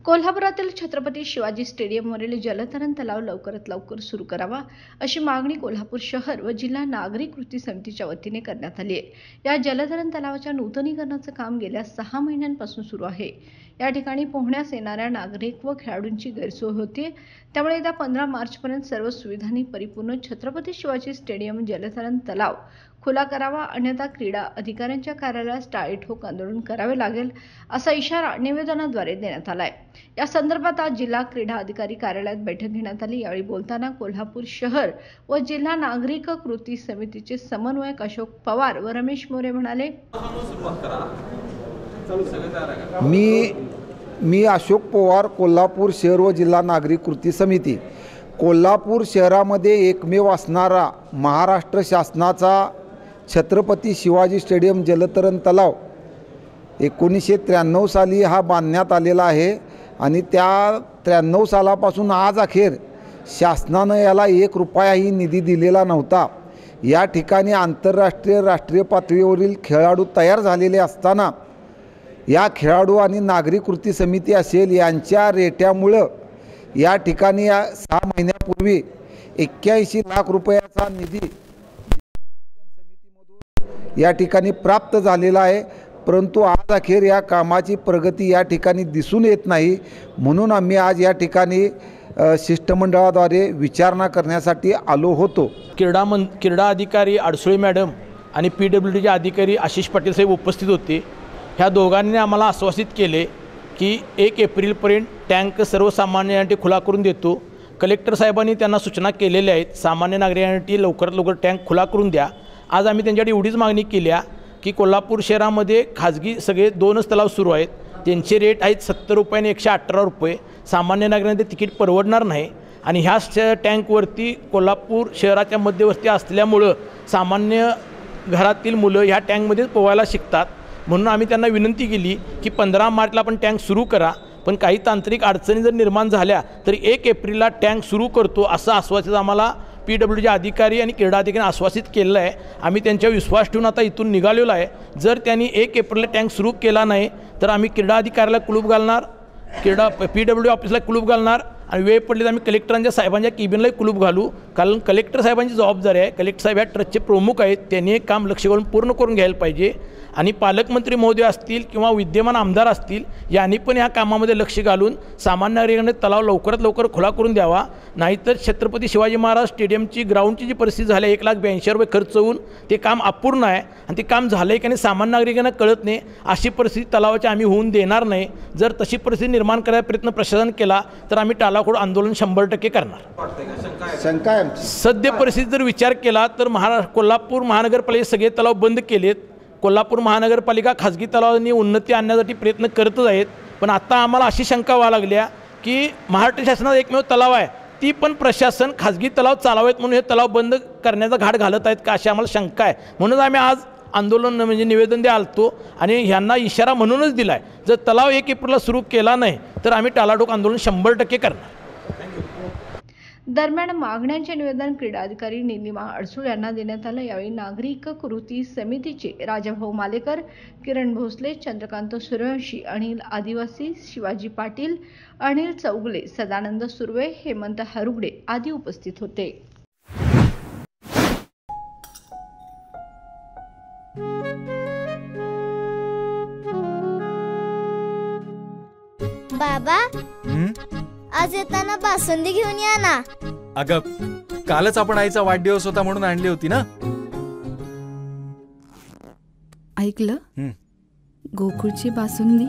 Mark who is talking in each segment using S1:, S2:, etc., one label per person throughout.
S1: कोल्हापुरातील छत्रपती शिवाजी स्टेडियमवरील जलतरण तलाव लवकरात लवकर सुरू करावा अशी मागणी कोल्हापूर शहर व जिल्हा नागरी कृती समितीच्या वतीने करण्यात आली आहे। या जलतरण तलावाच्या नूतनीकरणाचे काम गेल्या 6 महिन्यांपासून सुरू आहे। या ठिकाणी पोहण्यास येणाऱ्या नागरिक व खेळाडूंची गैरसोय होते, त्यामुळे येत्या 15 मार्चपर्यंत सर्व सुविधांनी परिपूर्ण छत्रपती शिवाजी स्टेडियम जलतरण तलाव खुला करावा, अन्यथा क्रीडा अधिकाऱ्यांच्या कार्यालयास टाळी ठोक आंदोलन करावे लागेल असा इशारा निवेदनाद्वारे देण्यात आला आहे। या संदर्भात आज जिल्हा क्रीडा अधिकारी कार्यालयात बैठक घेण्यात आली। यावेळी बोलताना कोल्हापूर शहर व जिल्हा नागरिक कृती समितीचे समन्वयक अशोक पवार व रमेश मोरे म्हणाले,
S2: मी अशोक पवार, कोल्हापूर शहर व जिल्हा नागरिक कृती समिती। कोल्हापूर शहरामध्ये एकमेव असणारा महाराष्ट्र शासनाचा छत्रपती शिवाजी स्टेडियम जलतरण तलाव 1993 साली हा बांधण्यात आलेला आहे आणि त्या 93 सालापासून आज अखेर शासनानं याला 1 रुपयाही निधी दिलेला नव्हता। या ठिकाणी आंतरराष्ट्रीय राष्ट्रीय पातळीवरील खेळाडू तयार झालेले असताना या खेळाडू आणि नागरिक कृती समिती असेल यांच्या रेट्यामुळं या ठिकाणी 6 महिन्यापूर्वी 81 लाख रुपयाचा निधी या ठिकाणी प्राप्त झालेला आहे, परंतु आज अखेर या कामाची प्रगती या ठिकाणी दिसून येत नाही। म्हणून आम्ही आज या ठिकाणी शिष्टमंडळाद्वारे विचारणा करण्यासाठी आलो होतो।
S3: क्रीडा अधिकारी अडसुळे मॅडम आणि PWDचे अधिकारी आशिष पाटील साहेब उपस्थित होते। ह्या दोघांनी आम्हाला आश्वासित केले की 1 एप्रिलपर्यंत टँक सर्वसामान्यांसाठी खुला करून देतो। कलेक्टर साहेबांनी त्यांना सूचना केलेल्या आहेत, सामान्य नागरिकांसाठी लवकरात लवकर टँक खुला करून द्या। आज आम्ही त्यांच्याकडे एवढीच मागणी केली की कोल्हापूर शहरामध्ये खाजगी सगळे 2च तलाव सुरू आहेत, त्यांचे रेट आहेत 70 रुपये आणि 118 रुपये। सामान्य नागरिकांना तिकीट परवडणार नाही आणि ह्या टँकवरती कोल्हापूर शहराच्या मध्यवर्ती असल्यामुळं सामान्य घरातील मुलं ह्या टँकमध्ये पोहायला शिकतात। म्हणून आम्ही त्यांना विनंती केली की 15 मार्चला आपण टँक सुरू करा, पण काही तांत्रिक अडचणी जर निर्माण झाल्या तर 1 एप्रिलला टँक सुरू करतो असं आश्वासन आम्हाला PWDचे अधिकारी आणि क्रीडा अधिकाऱ्यांनी आश्वासित केलेलं आहे। आम्ही त्यांच्यावर विश्वास ठेवून आता इथून निघालेलो आहे। जर त्यांनी 1 एप्रिलला टँक सुरू केला नाही तर आम्ही क्रीडा अधिकाऱ्याला कुलूप घालणार, PWD ऑफिसला कुलूप घालणार आणि वेळ पडली तर आम्ही कलेक्टरांच्या साहेबांच्या केबिनलाही कुलूप घालू। कारण कलेक्टर साहेबांची जबाबदारी आहे, कलेक्टर साहेब ह्या ट्रस्टचे प्रमुख आहेत, त्यांनी हे काम लक्ष घालून पूर्ण करून घ्यायला पाहिजे आणि पालकमंत्री महोदय असतील किंवा विद्यमान आमदार असतील यांनी पण या कामामध्ये लक्ष घालून सामान्य नागरिकांना तलाव लवकरात लवकर खुला करून द्यावा। नाहीतर छत्रपती शिवाजी महाराज स्टेडियमची ग्राउंडची जी परिस्थिती झाली 1,82,000 रुपये खर्च होऊन ते काम अपूर्ण आहे आणि ते काम झालं आहे की नाही सामान्य नागरिकांना कळत नाही। अशी परिस्थिती तलावाची आम्ही होऊन देणार नाही। जर तशी परिस्थिती निर्माण करायचा प्रयत्न प्रशासन केला तर आम्ही टाळाखोड आंदोलन 100% करणार। सद्य परिस्थिती जर विचार केला तर कोल्हापूर महानगरपालिकेचे सगळे तलाव बंद केलेत। कोल्हापूर महानगरपालिका खाजगी तलावांनी उन्नती आणण्यासाठी प्रयत्न करतच आहेत, पण आता आम्हाला अशी शंका व्हायला लागल्या की महाराष्ट्र शासनाचा एकमेव तलाव आहे, ती पण प्रशासन खाजगी तलाव चालवावेत म्हणून हे तलाव बंद करण्याचा घाट घालत आहेत का अशी आम्हाला शंका आहे। म्हणून आम्ही आज आंदोलन म्हणजे निवेदन द्यायला आलतो आणि ह्यांना इशारा म्हणूनच दिला आहे, जर तलाव 1 एप्रिलला सुरू केला नाही तर आम्ही टाळाटोक आंदोलन 100% करणार।
S1: दरम्यान मागण्यांचे निवेदन क्रीडा अधिकारी निलिमा अडसूळ यांना देण्यात आलं। यावेळी नागरिक कृती समितीचे राजाभाऊ मालेकर, किरण भोसले, चंद्रकांत सूर्यवंशी, अनिल आदिवासी, शिवाजी पाटील, अनिल चौगले, सदानंद सुर्वे, हेमंत हरुगडे आदी उपस्थित होते।
S4: बाबा, आज येताना बासुंदी घेऊन या ना।
S5: अगं, कालच आपण आईचा वाढदिवस होता म्हणून आणली होती ना।
S6: ऐकलं, गोकुळची बासुंदी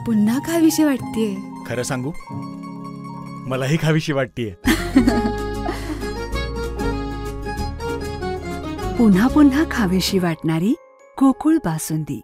S6: पुन्हा खावीशी वाटतेय।
S5: खरं सांगू, मलाही खावीशी वाटतेय।
S6: पुन्हा पुन्हा खावीशी वाटणारी गोकुळ बासुंदी।